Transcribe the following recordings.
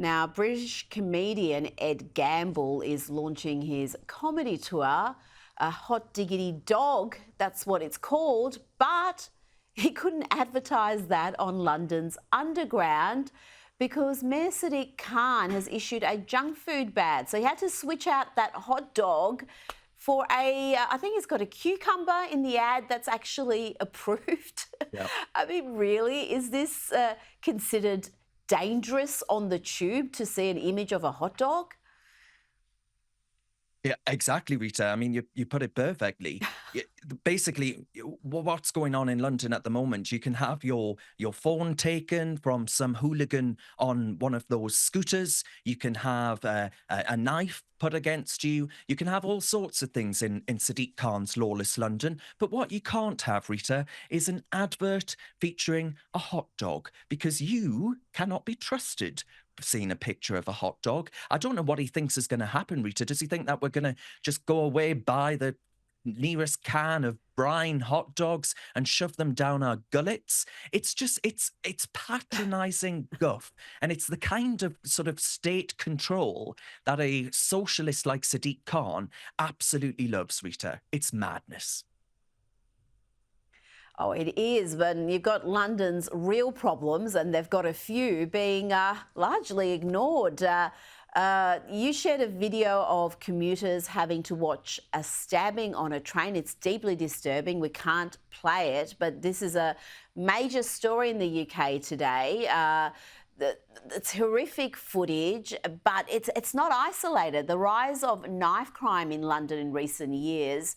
Now, British comedian Ed Gamble is launching his comedy tour, a Hot Diggity Dog, that's what it's called, but he couldn't advertise that on London's Underground because Mayor Sadiq Khan has issued a junk food ban. So he had to switch out that hot dog for I think he's got a cucumber in the ad that's actually approved. Yeah. I mean, really, is this considered dangerous on the tube to see an image of a hot dog? Yeah, exactly, Rita. I mean, you put it perfectly. Basically, what's going on in London at the moment? You can have your phone taken from some hooligan on one of those scooters. You can have a knife put against you. You can have all sorts of things in Sadiq Khan's lawless London. But what you can't have, Rita, is an advert featuring a hot dog because you cannot be trusted seeing a picture of a hot dog. I don't know what he thinks is going to happen, Rita. Does he think that we're going to just go away, buy the nearest can of brine hot dogs and shove them down our gullets? It's just, it's patronising guff. And it's the kind of sort of state control that a socialist like Sadiq Khan absolutely loves, Rita. It's madness. Oh, it is, but you've got London's real problems, and they've got a few being largely ignored. You shared a video of commuters having to watch a stabbing on a train. It's deeply disturbing. We can't play it, but this is a major story in the UK today. It's horrific footage, but it's not isolated. The rise of knife crime in London in recent years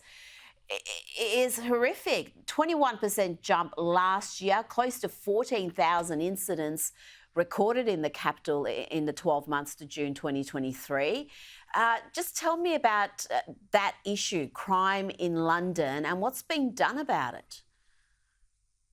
is horrific. 21% jump last year, close to 14,000 incidents recorded in the capital in the 12 months to June 2023. Just tell me about that issue, crime in London, and what's being done about it.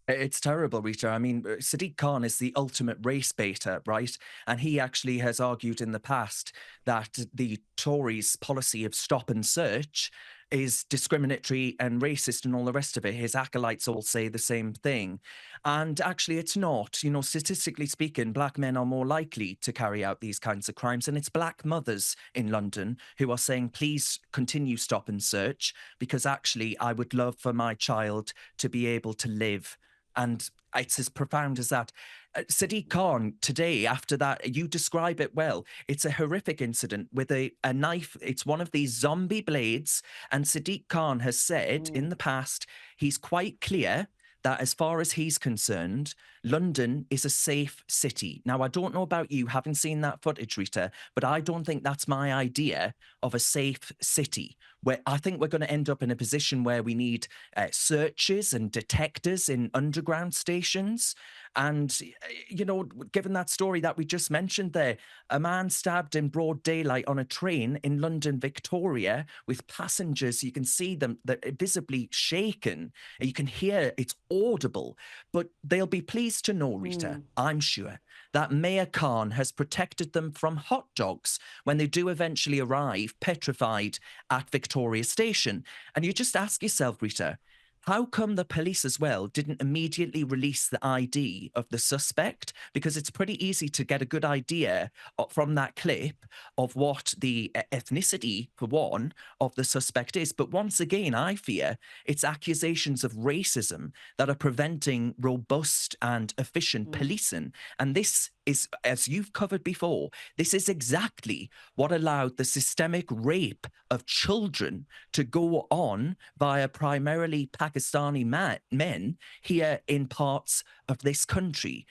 It's terrible, Rita. I mean, Sadiq Khan is the ultimate race baiter, right? And he actually has argued in the past that the Tories' policy of stop and search is discriminatory and racist and all the rest of it. His acolytes all say the same thing. And actually, it's not. You know, statistically speaking, black men are more likely to carry out these kinds of crimes. And it's black mothers in London who are saying, please continue stop and search, because actually, I would love for my child to be able to live. And it's as profound as that. Sadiq Khan, today, after that, you describe it well. It's a horrific incident with a knife. It's one of these zombie blades. And Sadiq Khan has said in the past, he's quite clear that as far as he's concerned, London is a safe city. Now, I don't know about you, having seen that footage, Rita, but I don't think that's my idea of a safe city, where I think we're going to end up in a position where we need searches and detectors in underground stations. And, you know, given that story that we just mentioned there, a man stabbed in broad daylight on a train in London, Victoria, with passengers. You can see them, they're visibly shaken. You can hear it's audible. But they'll be pleased to know, Rita, I'm sure, that Mayor Khan has protected them from hot dogs when they do eventually arrive petrified at Victoria Station. And you just ask yourself, Rita, how come the police as well didn't immediately release the ID of the suspect? Because it's pretty easy to get a good idea from that clip of what the ethnicity, for one, of the suspect is. But once again, I fear it's accusations of racism that are preventing robust and efficient policing. And this is, as you've covered before, this is exactly what allowed the systemic rape of children to go on via primarily Pakistani men here in parts of this country.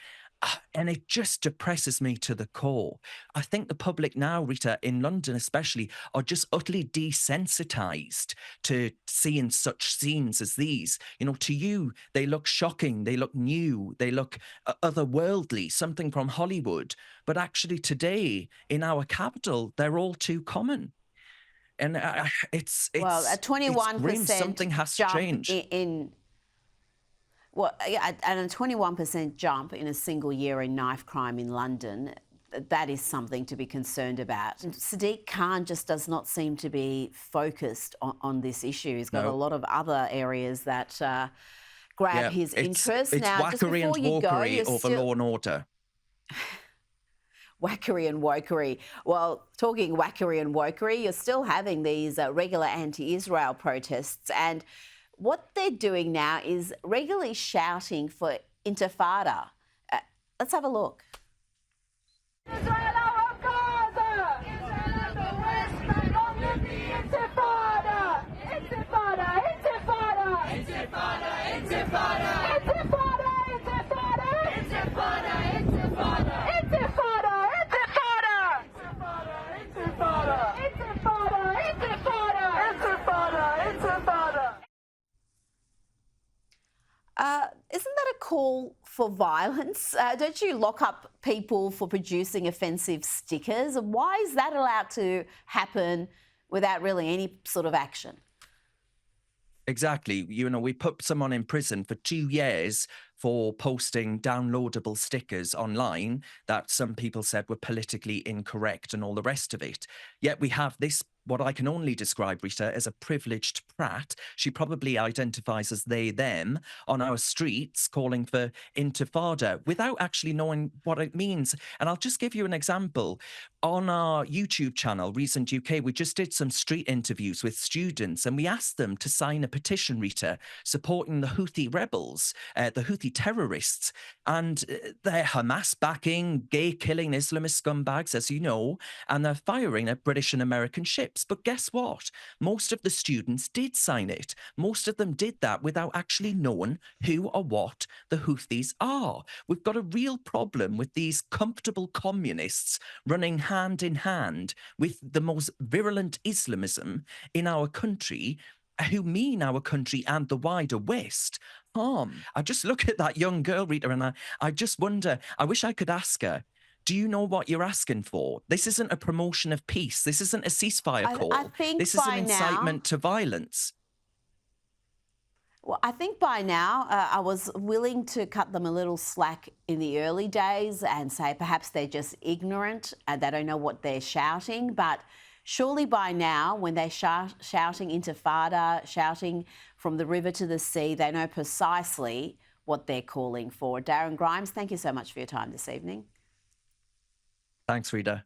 And it just depresses me to the core. I think the public now, Rita, in London especially, are just utterly desensitized to seeing such scenes as these. You know, to you, they look shocking, they look new, they look otherworldly, something from Hollywood. But actually today, in our capital, they're all too common. And it's Well, a grim. 21% Something has to jump change. Well, yeah, and a 21% jump in a single year in knife crime in London, that is something to be concerned about. Sadiq Khan just does not seem to be focused on this issue. He's got a lot of other areas that grab his interest. It's Now, just whackery and before you go, wokery over law and order. wackery and wokery. Well, talking wackery and wokery, you're still having these regular anti-Israel protests, and what they're doing now is regularly shouting for intifada. Let's have a look. Israel out of Gaza! Israel out of West Bank on the intifada! Intifada! Intifada! Intifada! Intifada! Intifada! Intifada! Intifada! Intifada! Intifada! Intifada! Intifada! Intifada! Intifada! Intifada! Intifada! Isn't that a call for violence? Don't you lock up people for producing offensive stickers? Why is that allowed to happen without really any sort of action? Exactly. We put someone in prison for 2 years for posting downloadable stickers online that some people said were politically incorrect and all the rest of it. Yet we have this, what I can only describe, Rita, as a privileged prat. She probably identifies as they, them on our streets calling for intifada without actually knowing what it means. And I'll just give you an example. On our YouTube channel, Recent UK, we just did some street interviews with students and we asked them to sign a petition, Rita, supporting the Houthi rebels, the Houthi terrorists, and they're Hamas backing, gay killing Islamist scumbags, as you know, and they're firing at British and American ships. But guess what? Most of the students did sign it. Most of them did that without actually knowing who or what the Houthis are. We've got a real problem with these comfortable communists running hand in hand with the most virulent Islamism in our country, who mean our country and the wider West harm. I just look at that young girl, Rita, and I just wonder, I wish I could ask her, do you know what you're asking for? This isn't a promotion of peace. This isn't a ceasefire call. I think this is by an incitement to violence. Well, I think by now I was willing to cut them a little slack in the early days and say perhaps they're just ignorant and they don't know what they're shouting. But surely by now, when they're shouting intifada, shouting from the river to the sea, they know precisely what they're calling for. Darren Grimes, thank you so much for your time this evening. Thanks, Rita.